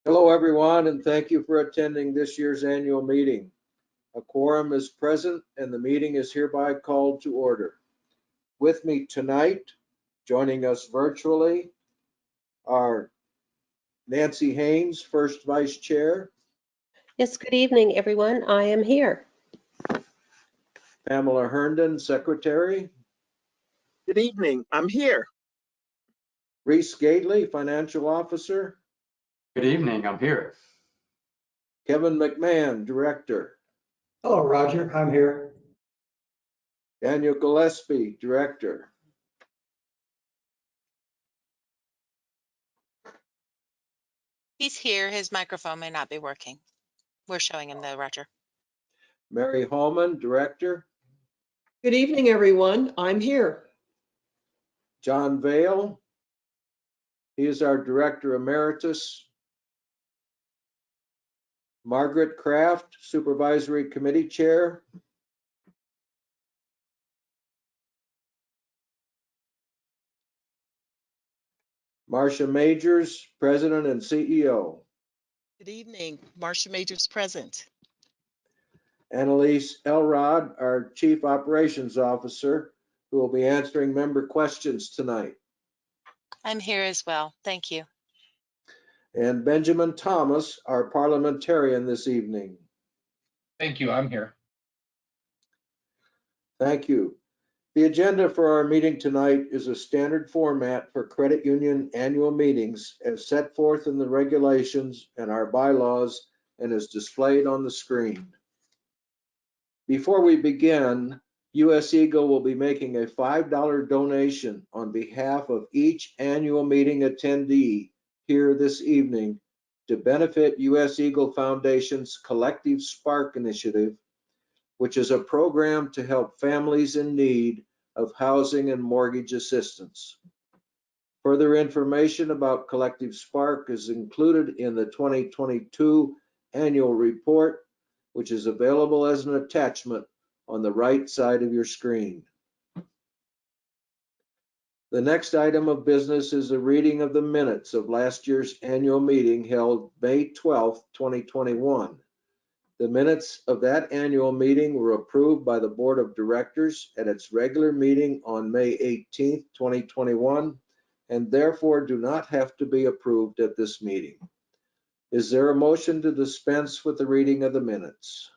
Hello, everyone, and thank you for attending this year's annual meeting. A quorum is present and the meeting is hereby called to order. With me tonight, joining us virtually, are Nancy Haynes, First Vice Chair, Yes, good evening, everyone. I am here. Pamela Herndon, Secretary, Good evening. I'm here. Reese Gately, Financial Officer, Good evening, I'm here. Kevin McMahon, Director, Hello, Roger. I'm here. Daniel Gillespie, Director, He's here. His microphone may not be working. We're showing him though, Roger. Mary Hallman, Director, Good evening, everyone. I'm here. John Vale, he is our Director Emeritus, Margaret Kraft, Supervisory Committee Chair, Marcia Majors, President and CEO, Good evening. Marcia Majors present. Annalise Elrod, our Chief Operations Officer, who will be answering member questions tonight, I'm here as well. Thank you. and Benjamin Thomas, our parliamentarian this evening. Thank you, I'm here. Thank you. The agenda for our meeting tonight is a standard format for credit union annual meetings as set forth in the regulations and our bylaws and is displayed on the screen. Before we begin, US Eagle will be making a $5 donation on behalf of each annual meeting attendee here this evening to benefit US Eagle Foundation's Collective Spark initiative, which is a program to help families in need of housing and mortgage assistance. Further information about Collective Spark is included in the 2022 annual report, which is available as an attachment on the right side of your screen. The next item of business is a reading of the minutes of last year's annual meeting held May 12th, 2021. The minutes of that annual meeting were approved by the Board of Directors at its regular meeting on May 18th, 2021, and therefore do not have to be approved at this meeting. Is there a motion to dispense with the reading of the minutes?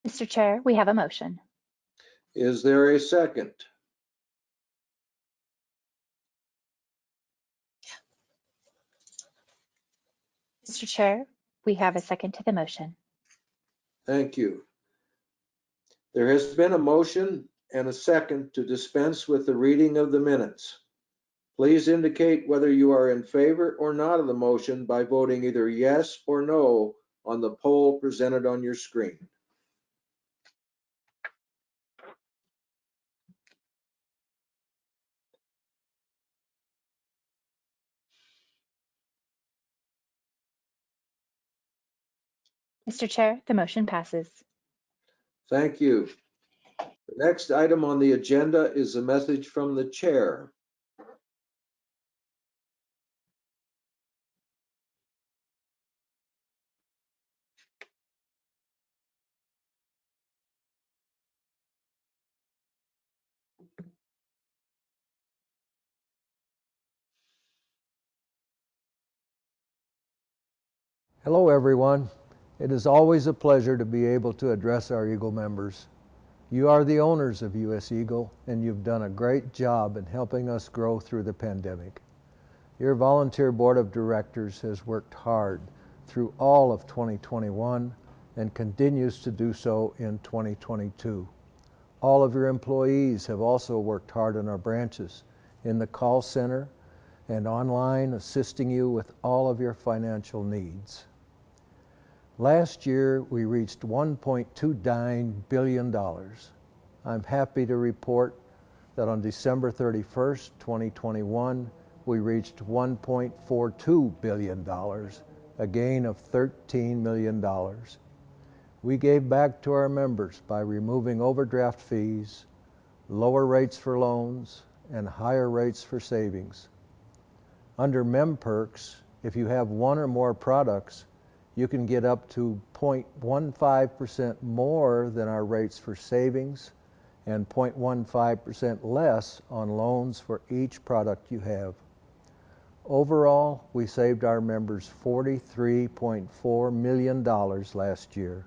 Mr. Chair, we have a motion. Is there a second? Mr. Chair, we have a second to the motion. Thank you. There has been a motion and a second to dispense with the reading of the minutes. Please indicate whether you are in favor or not of the motion by voting either yes or no on the poll presented on your screen. Mr. Chair, the motion passes. Thank you. The next item on the agenda is a message from the chair. Hello, everyone. It is always a pleasure to be able to address our Eagle members. You are the owners of US Eagle, and you've done a great job in helping us grow through the pandemic. Your volunteer board of directors has worked hard through all of 2021 and continues to do so in 2022. All of your employees have also worked hard in our branches, in the call center, and online, assisting you with all of your financial needs. Last year, we reached $1.29 billion. I'm happy to report that on December 31st, 2021, we reached $1.42 billion, a gain of $13 million. We gave back to our members by removing overdraft fees, lower rates for loans, and higher rates for savings. Under MemPerks, if you have one or more products, you can get up to 0.15% more than our rates for savings and 0.15% less on loans for each product you have. Overall, we saved our members $43.4 million last year.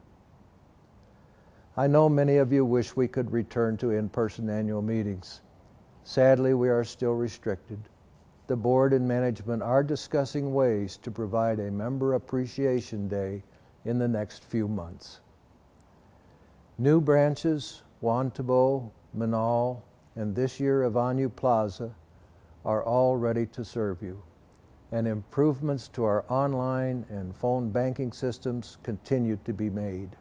I know many of you wish we could return to in-person annual meetings. Sadly, we are still restricted. The board and management are discussing ways to provide a member appreciation day in the next few months. New branches, Wantabo, Manal, and this year Avenue Plaza are all ready to serve you, and improvements to our online and phone banking systems continue to be made.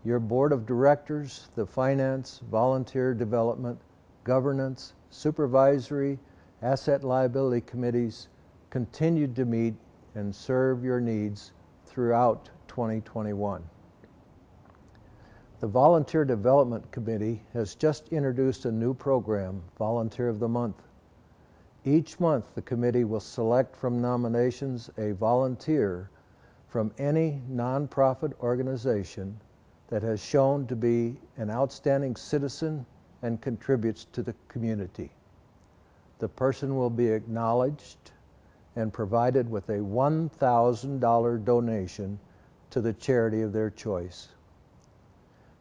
Your board of directors, the finance, volunteer development, governance, supervisory, asset liability committees continued to meet and serve your needs throughout 2021. The Volunteer Development Committee has just introduced a new program, Volunteer of the Month. Each month, the committee will select from nominations a volunteer from any nonprofit organization that has shown to be an outstanding citizen and contributes to the community. The person will be acknowledged and provided with a $1,000 donation to the charity of their choice.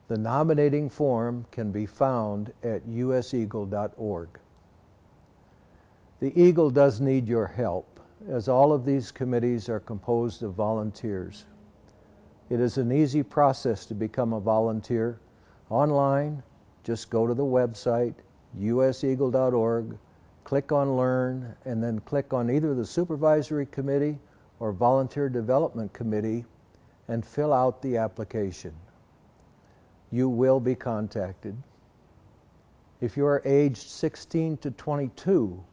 The nominating form can be found at useagle.org. The Eagle does need your help, as all of these committees are composed of volunteers. It is an easy process to become a volunteer. Online, just go to the website, useagle.org, click on Learn, and then click on either the Supervisory Committee or Volunteer Development Committee and fill out the application. You will be contacted. If you are aged 16 to 22,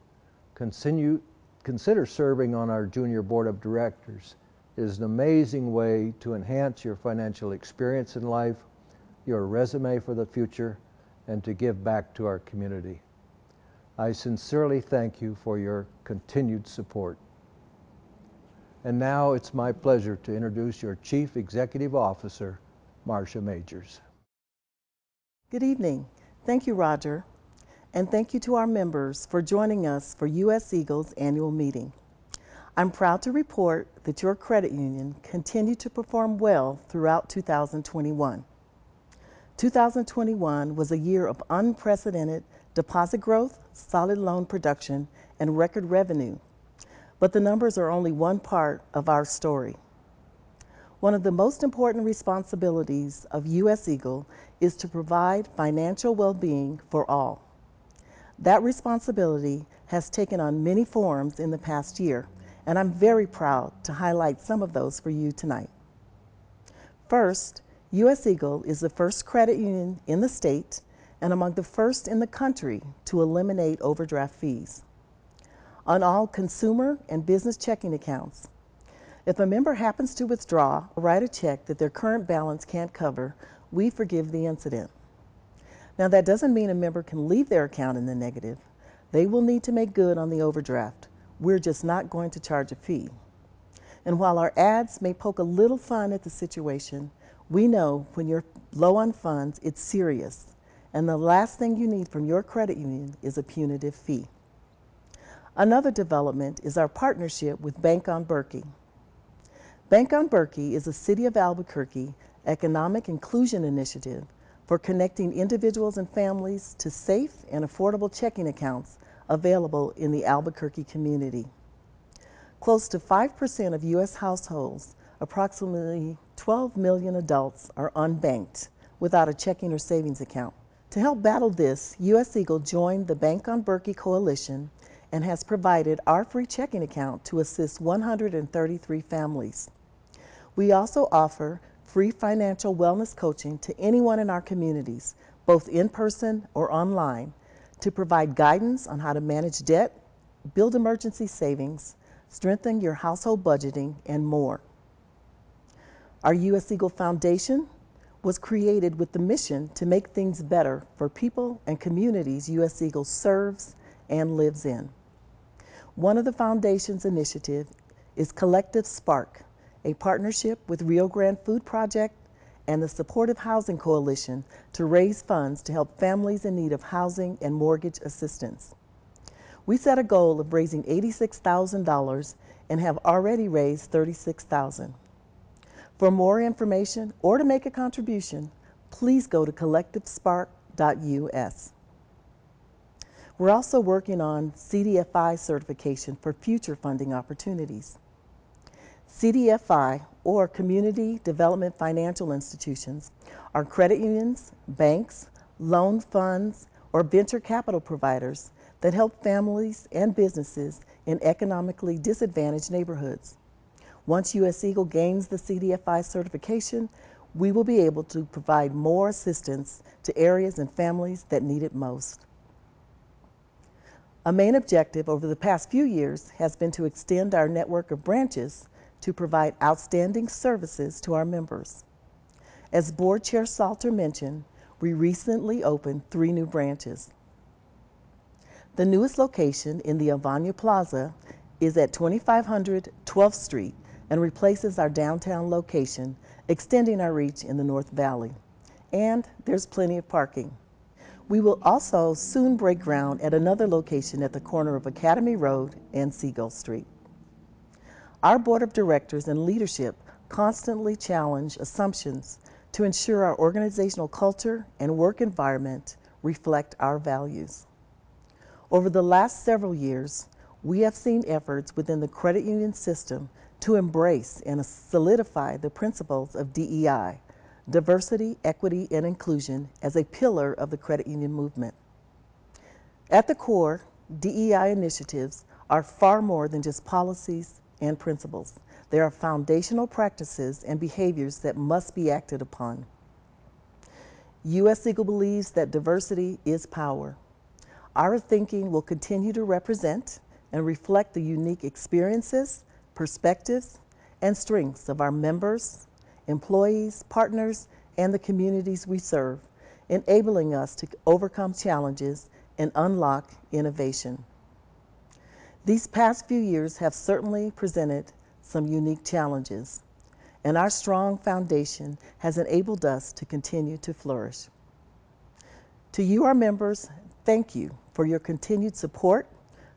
consider serving on our Junior Board of Directors. It is an amazing way to enhance your financial experience in life, your resume for the future, and to give back to our community. I sincerely thank you for your continued support. And now it's my pleasure to introduce your Chief Executive Officer, Marcia Majors. Good evening. Thank you, Roger. And thank you to our members for joining us for U.S. Eagle's annual meeting. I'm proud to report that your credit union continued to perform well throughout 2021. 2021 was a year of unprecedented deposit growth, solid loan production, and record revenue. But the numbers are only one part of our story. One of the most important responsibilities of U.S. Eagle is to provide financial well-being for all. That responsibility has taken on many forms in the past year, and I'm very proud to highlight some of those for you tonight. First, U.S. Eagle is the first credit union in the state and among the first in the country to eliminate overdraft fees. On all consumer and business checking accounts, if a member happens to withdraw or write a check that their current balance can't cover, we forgive the incident. Now, that doesn't mean a member can leave their account in the negative. They will need to make good on the overdraft. We're just not going to charge a fee. And while our ads may poke a little fun at the situation, we know when you're low on funds, it's serious. And the last thing you need from your credit union is a punitive fee. Another development is our partnership with Bank on Berkey. Bank on Berkey is a City of Albuquerque economic inclusion initiative for connecting individuals and families to safe and affordable checking accounts available in the Albuquerque community. Close to 5% of U.S. households, approximately 12 million adults, are unbanked without a checking or savings account. To help battle this, U.S. Eagle joined the Bank on Berkey Coalition and has provided our free checking account to assist 133 families. We also offer free financial wellness coaching to anyone in our communities, both in person or online, to provide guidance on how to manage debt, build emergency savings, strengthen your household budgeting, and more. Our U.S. Eagle Foundation was created with the mission to make things better for people and communities U.S. Eagle serves and lives in. One of the foundation's initiatives is Collective Spark, a partnership with Rio Grande Food Project and the Supportive Housing Coalition to raise funds to help families in need of housing and mortgage assistance. We set a goal of raising $86,000 and have already raised $36,000. For more information or to make a contribution, please go to collectivespark.us. We're also working on CDFI certification for future funding opportunities. CDFI, or Community Development Financial Institutions, are credit unions, banks, loan funds, or venture capital providers that help families and businesses in economically disadvantaged neighborhoods. Once U.S. Eagle gains the CDFI certification, we will be able to provide more assistance to areas and families that need it most. A main objective over the past few years has been to extend our network of branches to provide outstanding services to our members. As Board Chair Salter mentioned, we recently opened 3 new branches. The newest location in the Avanya Plaza is at 2500 12th Street and replaces our downtown location, extending our reach in the North Valley. And there's plenty of parking. We will also soon break ground at another location at the corner of Academy Road and Seagull Street. Our board of directors and leadership constantly challenge assumptions to ensure our organizational culture and work environment reflect our values. Over the last several years, we have seen efforts within the credit union system to embrace and solidify the principles of DEI, diversity, equity, and inclusion, as a pillar of the credit union movement. At the core, DEI initiatives are far more than just policies and principles. They are foundational practices and behaviors that must be acted upon. U.S. Eagle believes that diversity is power. Our thinking will continue to represent and reflect the unique experiences, perspectives, and strengths of our members, employees, partners, and the communities we serve, enabling us to overcome challenges and unlock innovation. These past few years have certainly presented some unique challenges, and our strong foundation has enabled us to continue to flourish. To you, our members, thank you for your continued support,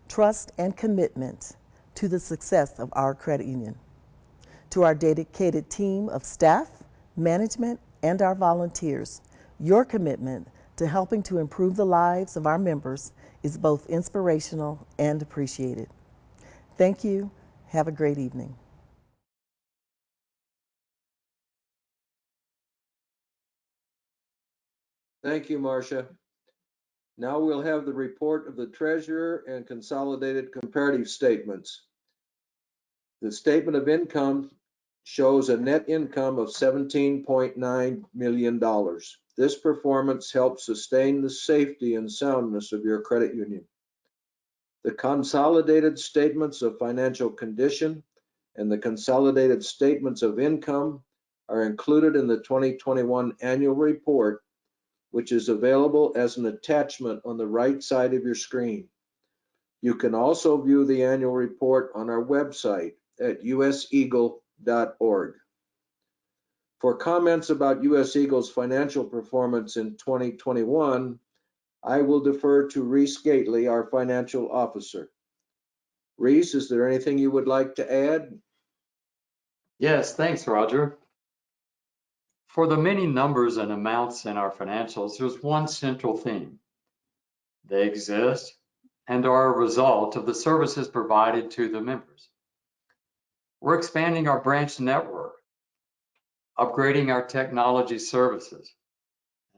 trust, and commitment to the success of our credit union. To our dedicated team of staff, management, and our volunteers, your commitment to helping to improve the lives of our members is both inspirational and appreciated. Thank you. Have a great evening. Thank you, Marcia. Now we'll have the report of the treasurer and consolidated comparative statements. The statement of income shows a net income of $17.9 million. This performance helps sustain the safety and soundness of your credit union. The consolidated statements of financial condition and the consolidated statements of income are included in the 2021 annual report, which is available as an attachment on the right side of your screen. You can also view the annual report on our website at useagle.org. For comments about U.S. Eagle's financial performance in 2021, I will defer to Reese Gately, our financial officer. Reese, is there anything you would like to add? Yes, thanks, Roger. For the many numbers and amounts in our financials, there's one central theme. They exist and are a result of the services provided to the members. We're expanding our branch network, upgrading our technology services.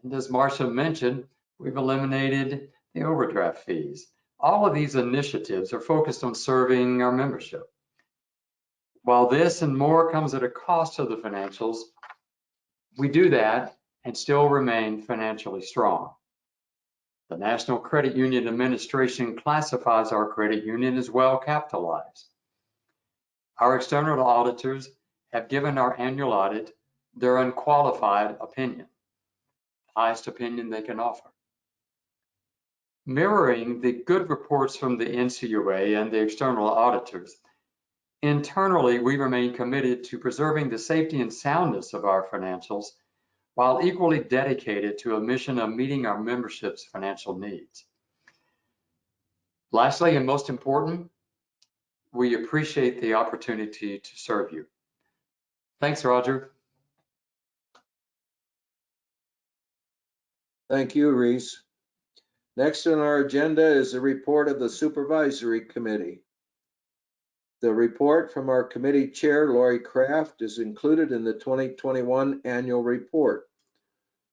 And as Marcia mentioned, we've eliminated the overdraft fees. All of these initiatives are focused on serving our membership. While this and more comes at a cost to the financials, we do that and still remain financially strong. The National Credit Union Administration classifies our credit union as well capitalized. Our external auditors have given our annual audit their unqualified opinion, highest opinion they can offer. Mirroring the good reports from the NCUA and the external auditors, internally, we remain committed to preserving the safety and soundness of our financials while equally dedicated to a mission of meeting our membership's financial needs. Lastly, and most important, we appreciate the opportunity to serve you. Thanks, Roger. Thank you, Reese. Next on our agenda is a report of the Supervisory Committee. The report from our committee chair, Lori Kraft, is included in the 2021 annual report.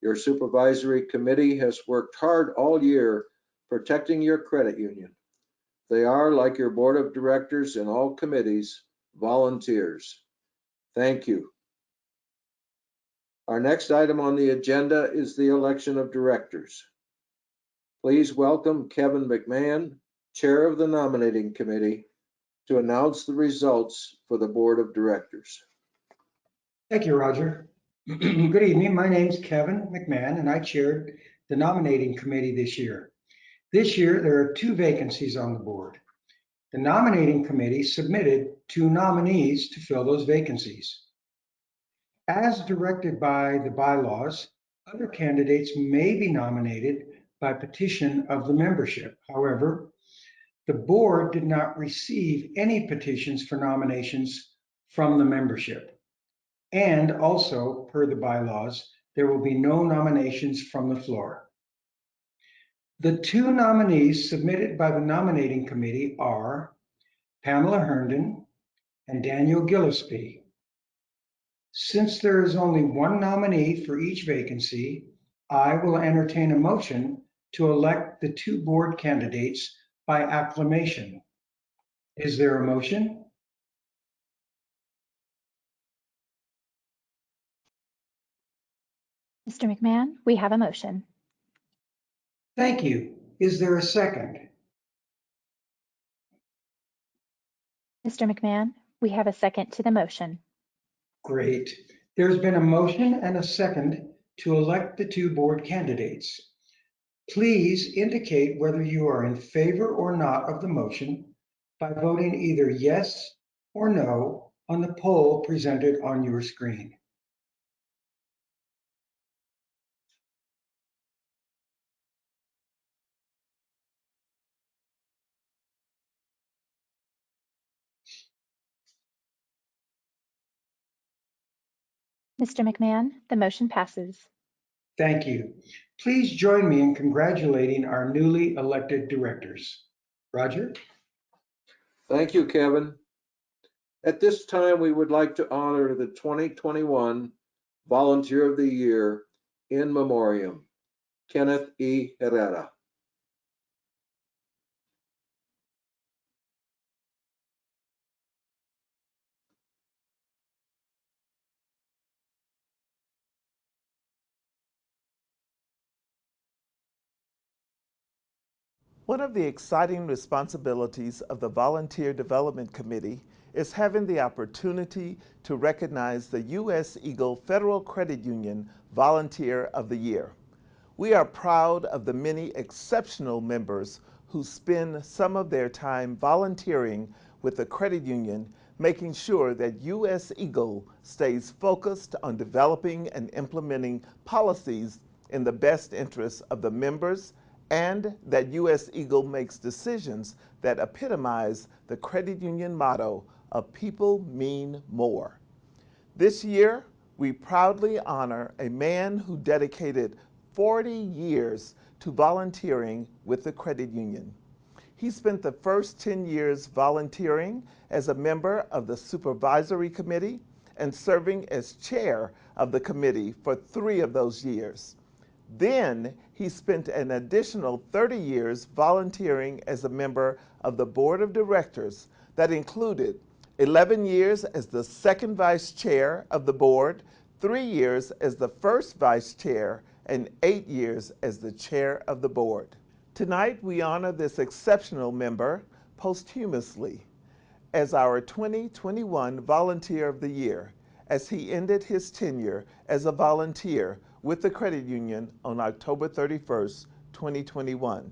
Your Supervisory Committee has worked hard all year protecting your credit union. They are, like your board of directors and all committees, volunteers. Thank you. Our next item on the agenda is the election of directors. Please welcome Kevin McMahon, Chair of the Nominating Committee, to announce the results for the Board of Directors. Thank you, Roger. Good evening. My name's Kevin McMahon, and I chaired the nominating committee this year. This year, there are 2 vacancies on the board. The nominating committee submitted 2 nominees to fill those vacancies. As directed by the bylaws, other candidates may be nominated by petition of the membership. However, the board did not receive any petitions for nominations from the membership. And also, per the bylaws, there will be no nominations from the floor. The 2 nominees submitted by the nominating committee are Pamela Herndon and Daniel Gillespie. Since there is only 1 nominee for each vacancy, I will entertain a motion to elect the 2 board candidates by acclamation. Is there a motion? Mr. McMahon, we have a motion. Thank you. Is there a second? Mr. McMahon, we have a second to the motion. Great. There's been a motion and a second to elect the 2 board candidates. Please indicate whether you are in favor or not of the motion by voting either yes or no on the poll presented on your screen. Mr. McMahon, the motion passes. Thank you. Please join me in congratulating our newly elected directors. Roger? Thank you, Kevin. At this time, we would like to honor the 2021 Volunteer of the Year in memoriam, Kenneth E. Herrera. One of the exciting responsibilities of the Volunteer Development Committee is having the opportunity to recognize the U.S. Eagle Federal Credit Union Volunteer of the Year. We are proud of the many exceptional members who spend some of their time volunteering with the credit union, making sure that U.S. Eagle stays focused on developing and implementing policies in the best interests of the members, and that U.S. Eagle makes decisions that epitomize the credit union motto of people mean more. This year, we proudly honor a man who dedicated 40 years to volunteering with the credit union. He spent the first 10 years volunteering as a member of the Supervisory Committee and serving as chair of the committee for 3 of those years. Then he spent an additional 30 years volunteering as a member of the board of directors that included 11 years as the second vice chair of the board, 3 years as the first vice chair, and 8 years as the chair of the board. Tonight we honor this exceptional member posthumously as our 2021 Volunteer of the Year, as he ended his tenure as a volunteer with the credit union on October 31st, 2021,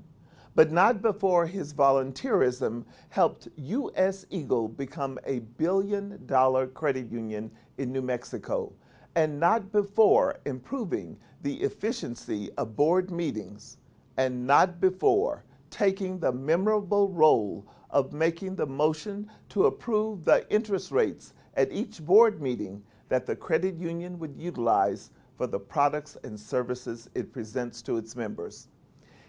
but not before his volunteerism helped U.S. Eagle become a billion-dollar credit union in New Mexico, and not before improving the efficiency of board meetings, and not before taking the memorable role of making the motion to approve the interest rates at each board meeting that the credit union would utilize for the products and services it presents to its members.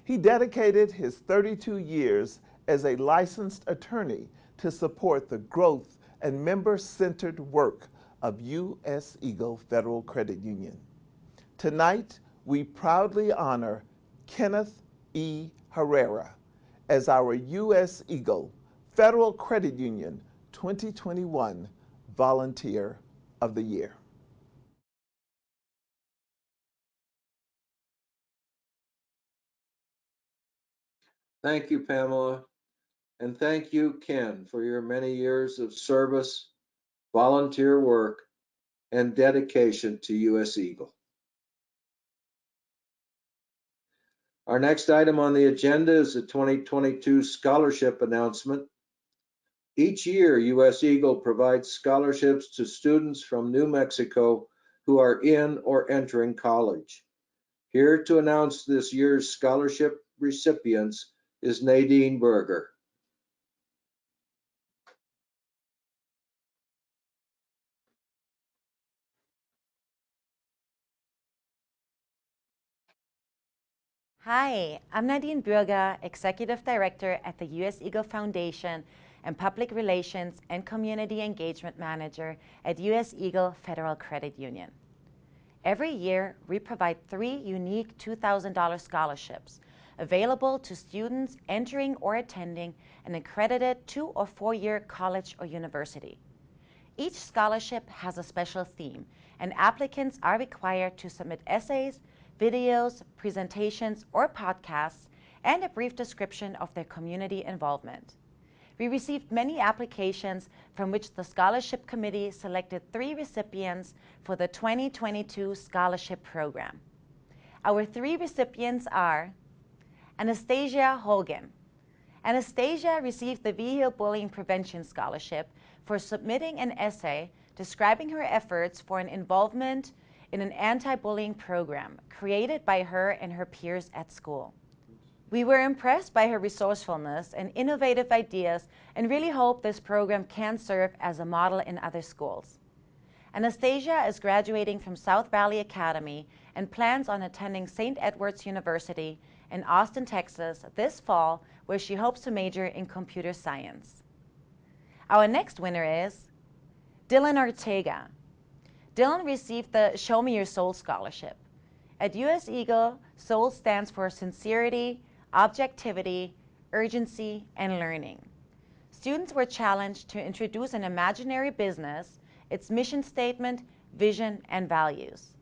He dedicated his 32 years as a licensed attorney to support the growth and member-centered work of U.S. Eagle Federal Credit Union. Tonight, we proudly honor Kenneth E. Herrera as our U.S. Eagle Federal Credit Union 2021 Volunteer of the Year. Thank you, Pamela. And thank you, Ken, for your many years of service, volunteer work, and dedication to U.S. Eagle. Our next item on the agenda is the 2022 scholarship announcement. Each year, U.S. Eagle provides scholarships to students from New Mexico who are in or entering college. Here to announce this year's scholarship recipients is Nadine Berger. Hi, I'm Nadine Burger, Executive Director at the U.S. Eagle Foundation and Public Relations and Community Engagement Manager at U.S. Eagle Federal Credit Union. Every year, we provide 3 unique $2,000 scholarships available to students entering or attending an accredited 2- or 4-year college or university. Each scholarship has a special theme, and applicants are required to submit essays, videos, presentations, or podcasts, and a brief description of their community involvement. We received many applications from which the Scholarship Committee selected 3 recipients for the 2022 Scholarship Program. Our 3 recipients are Anastasia Hogan. Anastasia received the Vehicle Bullying Prevention Scholarship for submitting an essay describing her efforts for an involvement in an anti-bullying program created by her and her peers at school. We were impressed by her resourcefulness and innovative ideas and really hope this program can serve as a model in other schools. Anastasia is graduating from South Valley Academy and plans on attending St. Edward's University in Austin, Texas this fall, where she hopes to major in computer science. Our next winner is Dylan Ortega. Dylan received the Show Me Your Soul Scholarship. At U.S. Eagle, SOUL stands for sincerity, objectivity, urgency, and learning. Students were challenged to introduce an imaginary business, its mission statement, vision, and values.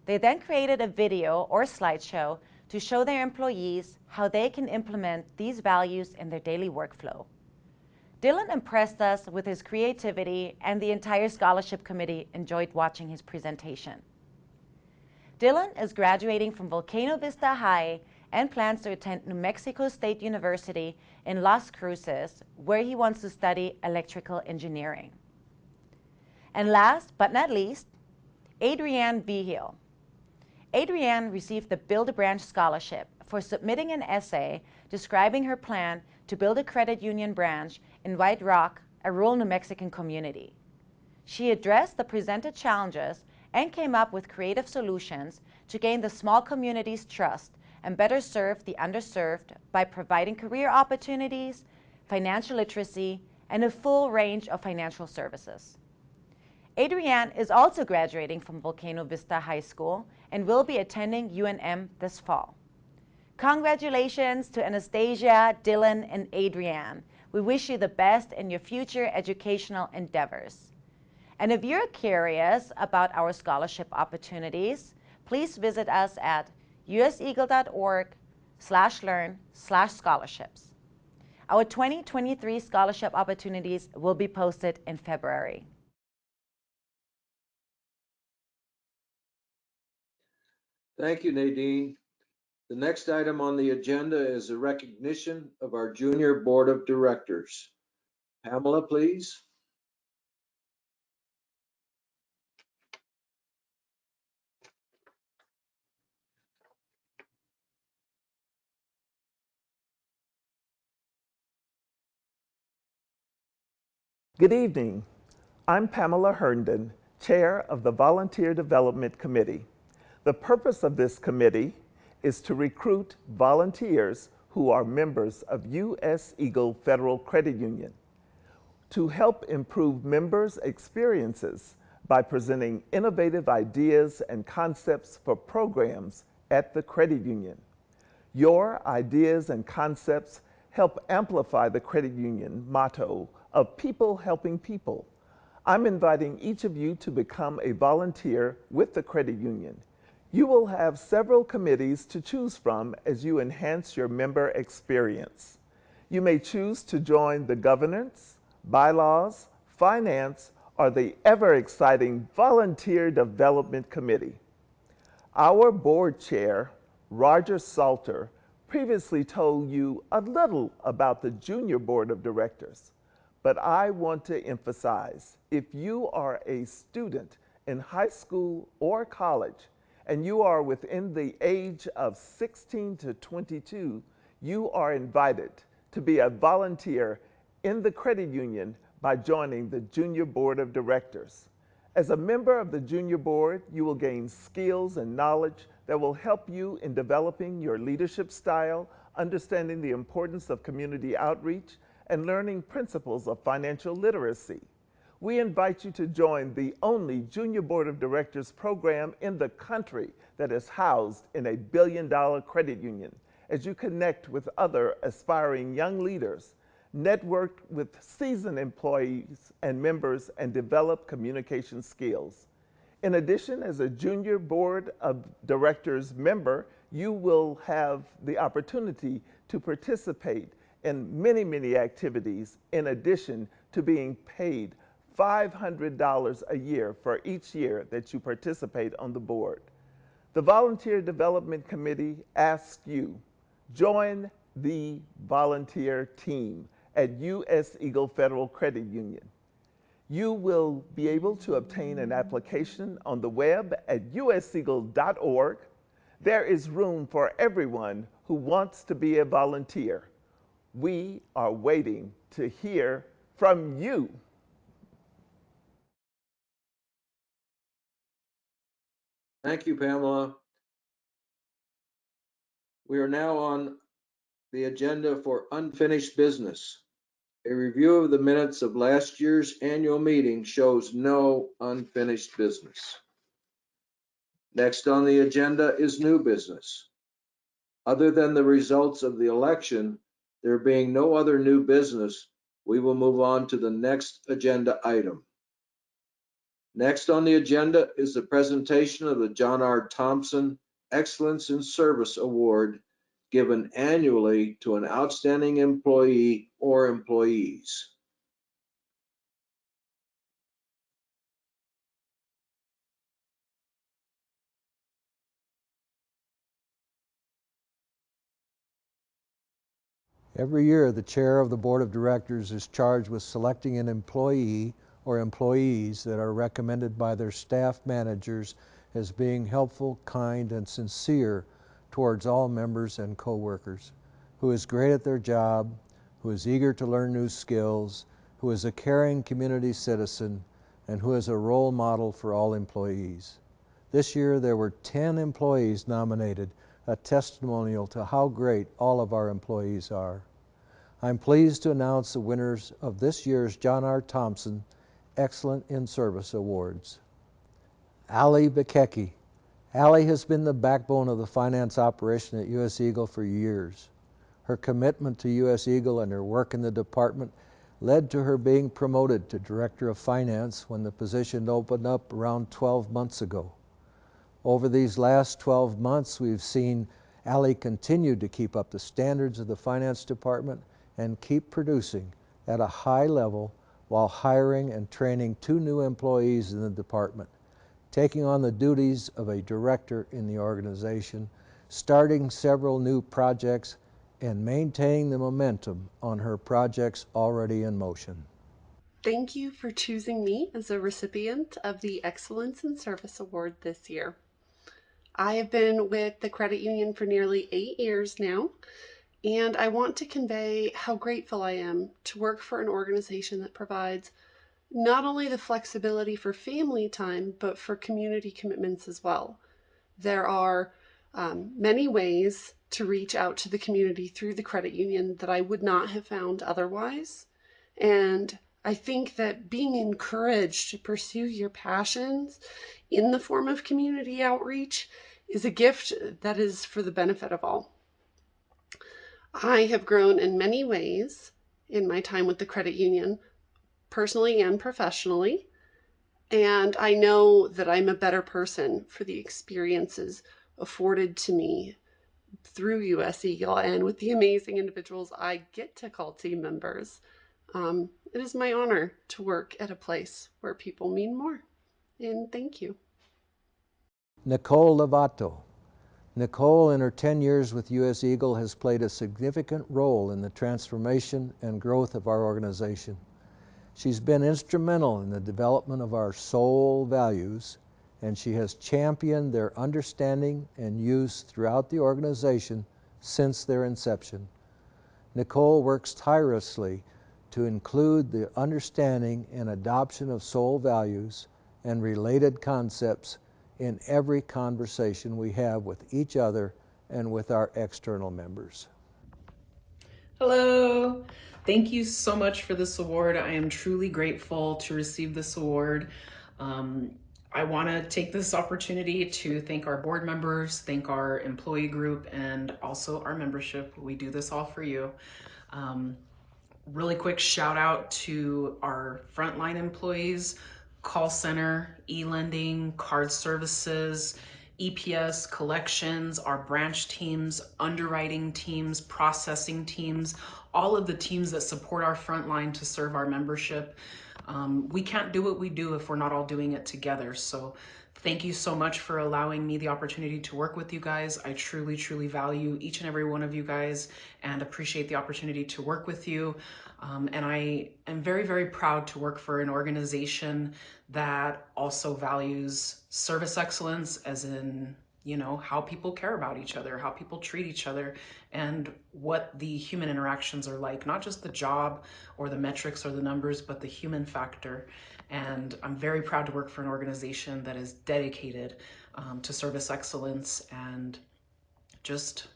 They then created a video or slideshow to show their employees how they can implement these values in their daily workflow. Dylan impressed us with his creativity, and the entire scholarship committee enjoyed watching his presentation. Dylan is graduating from Volcano Vista High and plans to attend New Mexico State University in Las Cruces, where he wants to study electrical engineering. And last but not least, Adrienne Vigil. Adrienne received the Build a Branch Scholarship for submitting an essay describing her plan to build a credit union branch in White Rock, a rural New Mexican community. She addressed the presented challenges and came up with creative solutions to gain the small community's trust and better serve the underserved by providing career opportunities, financial literacy, and a full range of financial services. Adrienne is also graduating from Volcano Vista High School and will be attending UNM this fall. Congratulations to Anastasia, Dylan, and Adrienne. We wish you the best in your future educational endeavors. And if you're curious about our scholarship opportunities, please visit us at useagle.org/learn/scholarships. Our 2023 scholarship opportunities will be posted in February. Thank you, Nadine. The next item on the agenda is a recognition of our junior board of directors. Pamela, please. Good evening. I'm Pamela Herndon, Chair of the Volunteer Development Committee. The purpose of this committee is to recruit volunteers who are members of U.S. Eagle Federal Credit Union to help improve members' experiences by presenting innovative ideas and concepts for programs at the credit union. Your ideas and concepts help amplify the credit union motto of people helping people. I'm inviting each of you to become a volunteer with the credit union. You will have several committees to choose from as you enhance your member experience. You may choose to join the governance, bylaws, finance, or the ever-exciting Volunteer Development Committee. Our board chair, Roger Salter, previously told you a little about the junior board of directors, but I want to emphasize, if you are a student in high school or college and you are within the age of 16 to 22, you are invited to be a volunteer in the credit union by joining the junior board of directors. As a member of the junior board, you will gain skills and knowledge that will help you in developing your leadership style, understanding the importance of community outreach, and learning principles of financial literacy. We invite you to join the only junior board of directors program in the country that is housed in a billion-dollar credit union as you connect with other aspiring young leaders, network with seasoned employees and members, and develop communication skills. In addition, as a junior board of directors member, you will have the opportunity to participate in many activities in addition to being paid $500 a year for each year that you participate on the board. The Volunteer Development Committee asks you, join the volunteer team at U.S. Eagle Federal Credit Union. You will be able to obtain an application on the web at useagle.org. There is room for everyone who wants to be a volunteer. We are waiting to hear from you. Thank you, Pamela. We are now on the agenda for unfinished business. A review of the minutes of last year's annual meeting shows no unfinished business. Next on the agenda is new business. Other than the results of the election, there being no other new business, we will move on to the next agenda item. Next on the agenda is the presentation of the John R. Thompson Excellence in Service Award given annually to an outstanding employee or employees. Every year, the chair of the board of directors is charged with selecting an employee or employees that are recommended by their staff managers as being helpful, kind, and sincere towards all members and coworkers, who is great at their job, who is eager to learn new skills, who is a caring community citizen, and who is a role model for all employees. This year, there were 10 employees nominated, a testimonial to how great all of our employees are. I'm pleased to announce the winners of this year's John R. Thompson Excellent in Service Awards. Allie Bekecki. Allie has been the backbone of the finance operation at U.S. Eagle for years. Her commitment to U.S. Eagle and her work in the department led to her being promoted to Director of Finance when the position opened up around 12 months ago. Over these last 12 months, we've seen Allie continue to keep up the standards of the finance department and keep producing at a high level while hiring and training 2 new employees in the department. taking on the duties of a director in the organization, starting several new projects, and maintaining the momentum on her projects already in motion. Thank you for choosing me as a recipient of the Excellence in Service Award this year. I have been with the credit union for nearly 8 years now, and I want to convey how grateful I am to work for an organization that provides not only the flexibility for family time, but for community commitments as well. There are many ways to reach out to the community through the credit union that I would not have found otherwise. And I think that being encouraged to pursue your passions in the form of community outreach is a gift that is for the benefit of all. I have grown in many ways in my time with the credit union, personally and professionally. And I know that I'm a better person for the experiences afforded to me through US Eagle and with the amazing individuals I get to call team members. It is my honor to work at a place where people mean more. And thank you. Nicole Lovato. Nicole, in her 10 years with US Eagle, has played a significant role in the transformation and growth of our organization. She's been instrumental in the development of our SOUL values, and she has championed their understanding and use throughout the organization since their inception. Nicole works tirelessly to include the understanding and adoption of SOUL values and related concepts in every conversation we have with each other and with our external members. Hello. Thank you so much for this award. I am truly grateful to receive this award. I want to take this opportunity to thank our board members, thank our employee group, and also our membership. We do this all for you. Really quick shout out to our frontline employees, call center, e-lending, card services, EPS, collections, our branch teams, underwriting teams, processing teams, all of the teams that support our frontline to serve our membership. We can't do what we do if we're not all doing it together. So thank you so much for allowing me the opportunity to work with you guys. I truly, truly value each and every one of you guys and appreciate the opportunity to work with you. And I am very, very proud to work for an organization that also values service excellence, as in, you know, how people care about each other, how people treat each other, and what the human interactions are like, not just the job or the metrics or the numbers, but the human factor. And I'm very proud to work for an organization that is dedicated to service excellence and just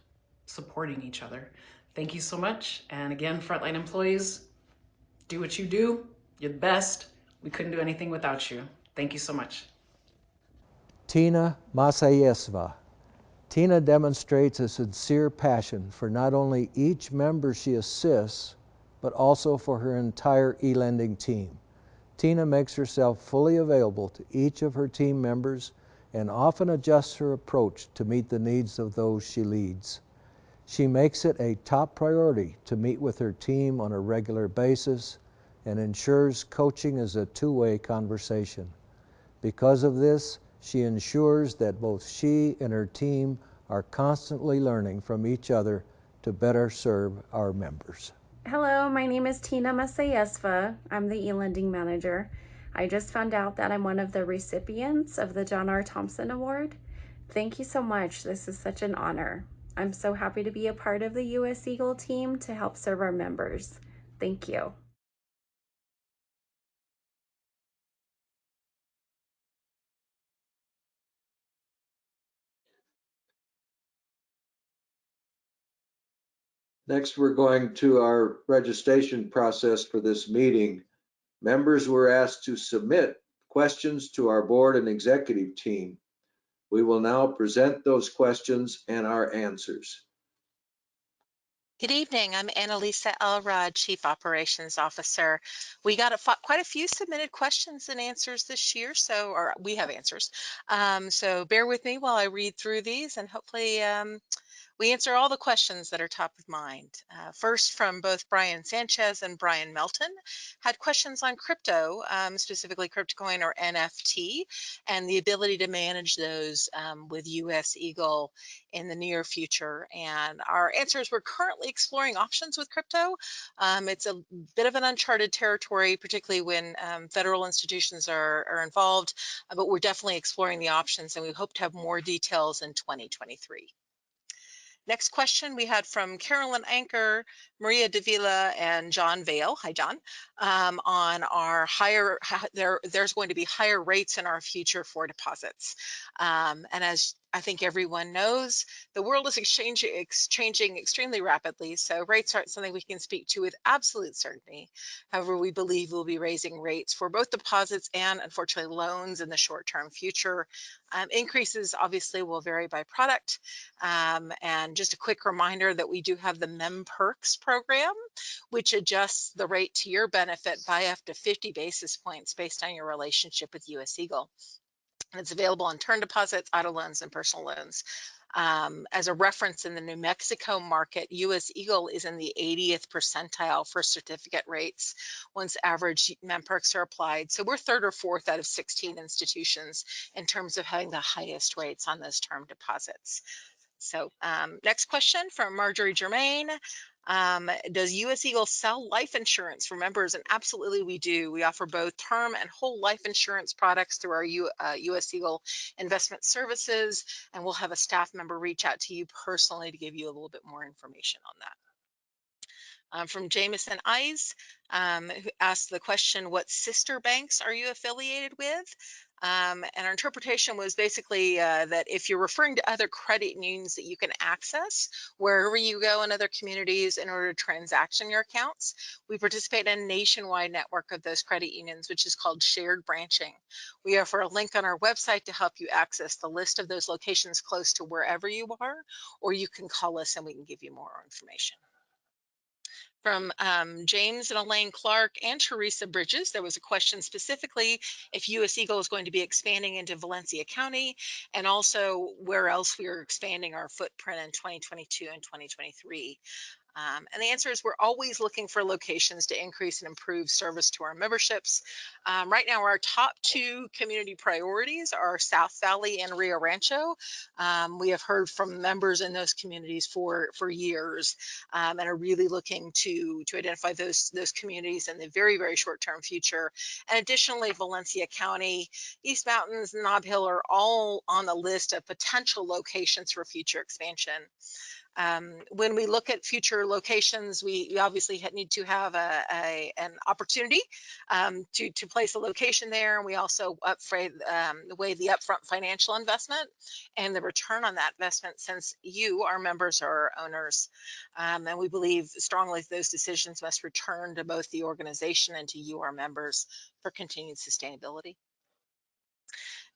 supporting each other. Thank you so much. And again, frontline employees, do what you do. You're the best. We couldn't do anything without you. Thank you so much. Tina Masayesva. Tina demonstrates a sincere passion for not only each member she assists, but also for her entire e-lending team. Tina makes herself fully available to each of her team members and often adjusts her approach to meet the needs of those she leads. She makes it a top priority to meet with her team on a regular basis and ensures coaching is a two-way conversation. Because of this, she ensures that both she and her team are constantly learning from each other to better serve our members. Hello, my name is Tina Masayesva. I'm the e-lending manager. I just found out that I'm one of the recipients of the John R. Thompson Award. Thank you so much. This is such an honor. I'm so happy to be a part of the US Eagle team to help serve our members. Thank you. Next, we're going to our registration process for this meeting. Members were asked to submit questions to our board and executive team. We will now present those questions and our answers. Good evening. I'm Annalisa Elrod, Chief Operations Officer. We got quite a few submitted questions and answers this year, or we have answers. So bear with me while I read through these, and hopefully We answer all the questions that are top of mind. First, from both Brian Sanchez and Brian Melton, had questions on crypto, specifically Cryptocoin or NFT, and the ability to manage those with US Eagle in the near future. And our answer is we're currently exploring options with crypto. It's a bit of an uncharted territory, particularly when federal institutions are involved, but we're definitely exploring the options, and we hope to have more details in 2023. Next question we had from Carolyn Anker, Maria Davila, and John Vale. Hi, John. On our there's going to be higher rates in our future for deposits. And as I think everyone knows, the world is changing extremely rapidly, so rates aren't something we can speak to with absolute certainty. However, we believe we'll be raising rates for both deposits and, unfortunately, loans in the short-term future. Increases obviously will vary by product. And just a quick reminder that we do have the Mem Perks program, which adjusts the rate to your benefit by up to 50 basis points based on your relationship with US Eagle. And it's available on term deposits, auto loans, and personal loans. As a reference, in the New Mexico market, US Eagle is in the 80th percentile for certificate rates once average MemPerks are applied. So we're third or fourth out of 16 institutions in terms of having the highest rates on those term deposits. So next question from Marjorie Germain. Does US Eagle sell life insurance for members? And absolutely we do. We offer both term and whole life insurance products through our US Eagle Investment Services, and we'll have a staff member reach out to you personally to give you a little bit more information on that. From Jameson Eyes, who asked the question, what sister banks are you affiliated with? And our interpretation was basically that if you're referring to other credit unions that you can access wherever you go in other communities in order to transaction your accounts, we participate in a nationwide network of those credit unions, which is called shared branching. We offer a link on our website to help you access the list of those locations close to wherever you are, or you can call us and we can give you more information. From James and Elaine Clark and Teresa Bridges, there was a question specifically if US Eagle is going to be expanding into Valencia County, and also where else we are expanding our footprint in 2022 and 2023. And the answer is we're always looking for locations to increase and improve service to our memberships. Right now, our top two community priorities are South Valley and Rio Rancho. We have heard from members in those communities for years and are really looking to identify those communities in the very, very short-term future. And additionally, Valencia County, East Mountains, and Nob Hill are all on the list of potential locations for future expansion. When we look at future locations, we obviously need to have an opportunity to place a location there. And we also weigh the upfront financial investment and the return on that investment, since you, our members, are our owners. And we believe strongly those decisions must return to both the organization and to you, our members, for continued sustainability.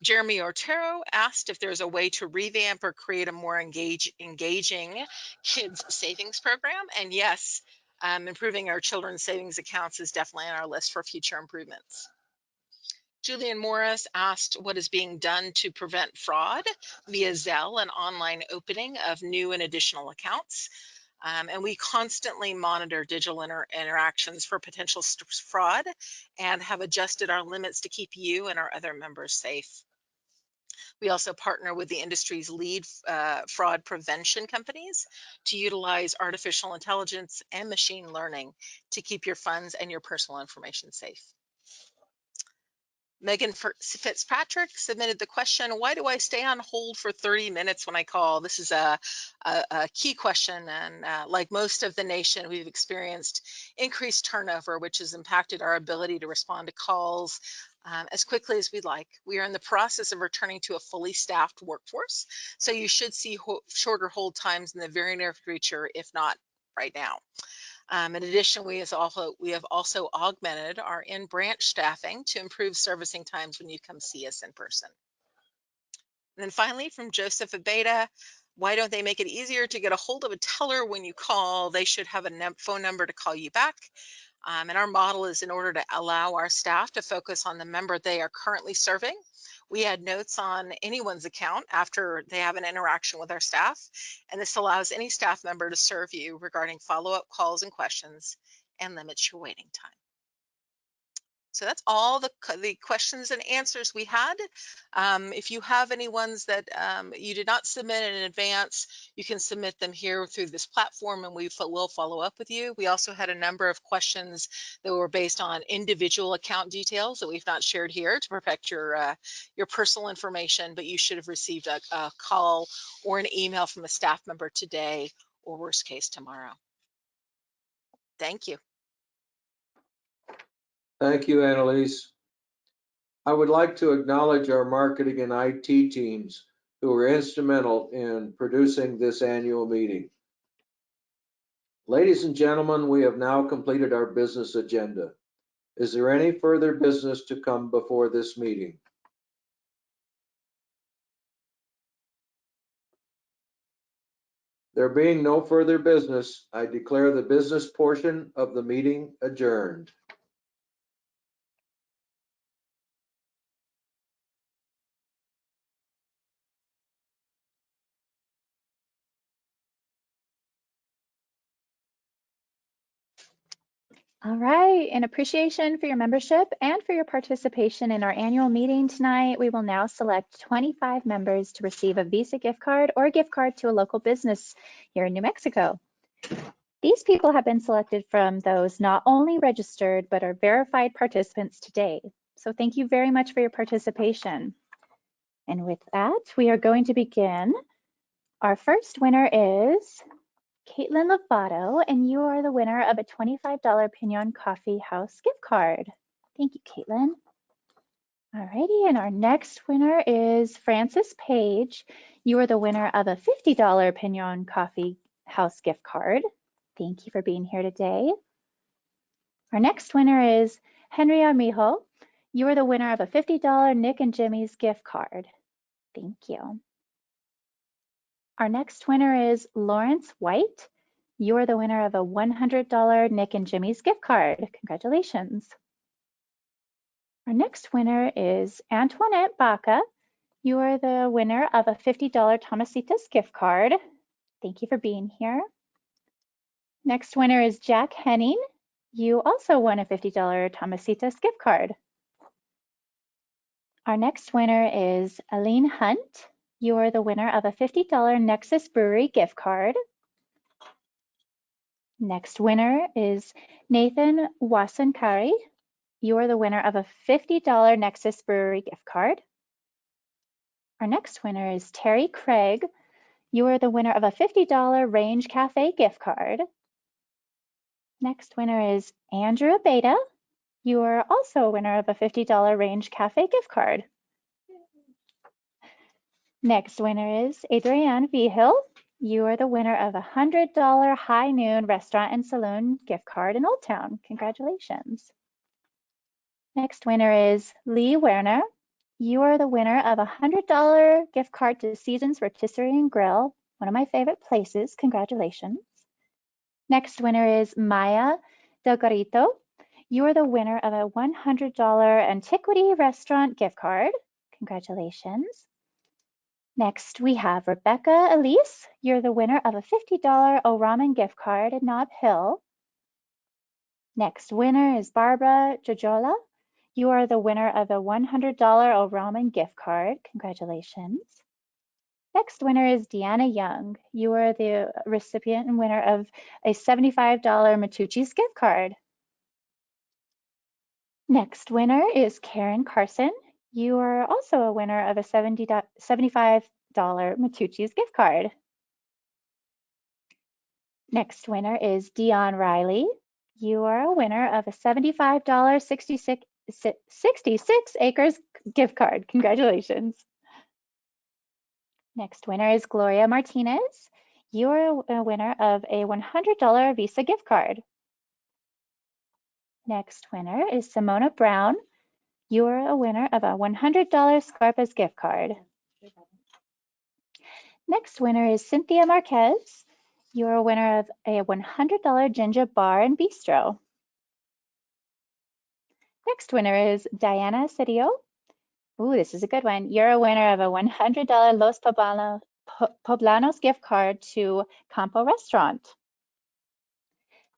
Jeremy Ortero asked if there's a way to revamp or create a more engaging kids savings program. And yes, improving our children's savings accounts is definitely on our list for future improvements. Julian Morris asked what is being done to prevent fraud via Zelle and online opening of new and additional accounts. And we constantly monitor digital interactions for potential fraud and have adjusted our limits to keep you and our other members safe. We also partner with the industry's lead fraud prevention companies to utilize artificial intelligence and machine learning to keep your funds and your personal information safe. Megan Fitzpatrick submitted the question, why do I stay on hold for 30 minutes when I call? This is a key question, and like most of the nation, we've experienced increased turnover, which has impacted our ability to respond to calls as quickly as we'd like. We are in the process of returning to a fully staffed workforce, so you should see shorter hold times in the very near future, if not right now. In addition, we have also augmented our in-branch staffing to improve servicing times when you come see us in person. And then finally, from Joseph Abeda, why don't they make it easier to get a hold of a teller when you call? They should have a phone number to call you back. And our model is in order to allow our staff to focus on the member they are currently serving. We add notes on anyone's account after they have an interaction with our staff, and this allows any staff member to serve you regarding follow-up calls and questions and limits your waiting time. So that's all the questions and answers we had. If you have any ones that you did not submit in advance, you can submit them here through this platform and we will follow up with you. We also had a number of questions that were based on individual account details that we've not shared here to protect your personal information, but you should have received a call or an email from a staff member today or worst case tomorrow. Thank you. Thank you, Annalise. I would like to acknowledge our marketing and IT teams who were instrumental in producing this annual meeting. Ladies and gentlemen, we have now completed our business agenda. Is there any further business to come before this meeting? There being no further business, I declare the business portion of the meeting adjourned. All right, in appreciation for your membership and for your participation in our annual meeting tonight, we will now select 25 members to receive a Visa gift card or a gift card to a local business here in New Mexico. These people have been selected from those not only registered, but are verified participants today. So thank you very much for your participation. And with that, we are going to begin. Our first winner is Caitlin Lovato, and you are the winner of a $25 Pinion Coffee House gift card. Thank you, Caitlin. Alrighty, and our next winner is Frances Page. You are the winner of a $50 Pinion Coffee House gift card. Thank you for being here today. Our next winner is Henry Amijo. You are the winner of a $50 Nick and Jimmy's gift card. Thank you. Our next winner is Lawrence White. You are the winner of a $100 Nick and Jimmy's gift card. Congratulations. Our next winner is Antoinette Baca. You are the winner of a $50 Tomasitas gift card. Thank you for being here. Next winner is Jack Henning. You also won a $50 Tomasitas gift card. Our next winner is Aline Hunt. You are the winner of a $50 Nexus Brewery gift card. Next winner is Nathan Wasankari. You are the winner of a $50 Nexus Brewery gift card. Our next winner is Terry Craig. You are the winner of a $50 Range Cafe gift card. Next winner is Andrew Beta. You are also a winner of a $50 Range Cafe gift card. Next winner is Adrienne Vigil. You are the winner of a $100 High Noon Restaurant and Saloon gift card in Old Town. Congratulations. Next winner is Lee Werner. You are the winner of a $100 gift card to Seasons Rotisserie and Grill, one of my favorite places. Congratulations. Next winner is Maya Delgarito. You are the winner of a $100 Antiquity Restaurant gift card. Congratulations. Next, we have Rebecca Elise. You're the winner of a $50 O Ramen gift card at Nob Hill. Next winner is Barbara Jojola. You are the winner of a $100 O Ramen gift card. Congratulations. Next winner is Deanna Young. You are the recipient and winner of a $75 Matucci's gift card. Next winner is Karen Carson. You are also a winner of a $75 Matucci's gift card. Next winner is Dion Riley. You are a winner of a $75 66 Acres gift card. Congratulations. Next winner is Gloria Martinez. You are a winner of a $100 Visa gift card. Next winner is Simona Brown. You are a winner of a $100 Scarpa's gift card. Next winner is Cynthia Marquez. You are a winner of a $100 Ginger Bar and Bistro. Next winner is Diana Cedillo. Ooh, this is a good one. You're a winner of a $100 Los Poblanos gift card to Campo Restaurant.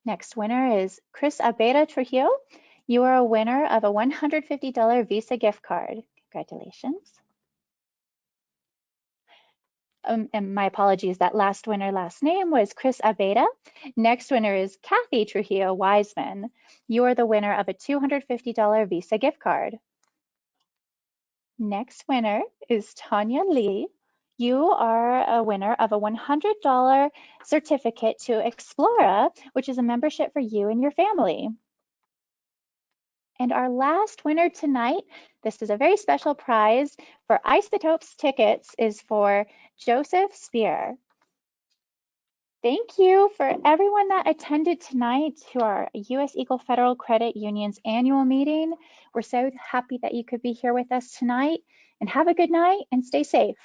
Next winner is Chris Abeda Trujillo. You are a winner of a $150 Visa gift card. Congratulations. And my apologies, that last winner last name was Chris Abeda. Next winner is Kathy Trujillo Wiseman. You are the winner of a $250 Visa gift card. Next winner is Tanya Lee. You are a winner of a $100 certificate to Explora, which is a membership for you and your family. And our last winner tonight, this is a very special prize for Isotopes tickets, is for Joseph Spear. Thank you for everyone that attended tonight to our U.S. Eagle Federal Credit Union's annual meeting. We're so happy that you could be here with us tonight, and have a good night and stay safe.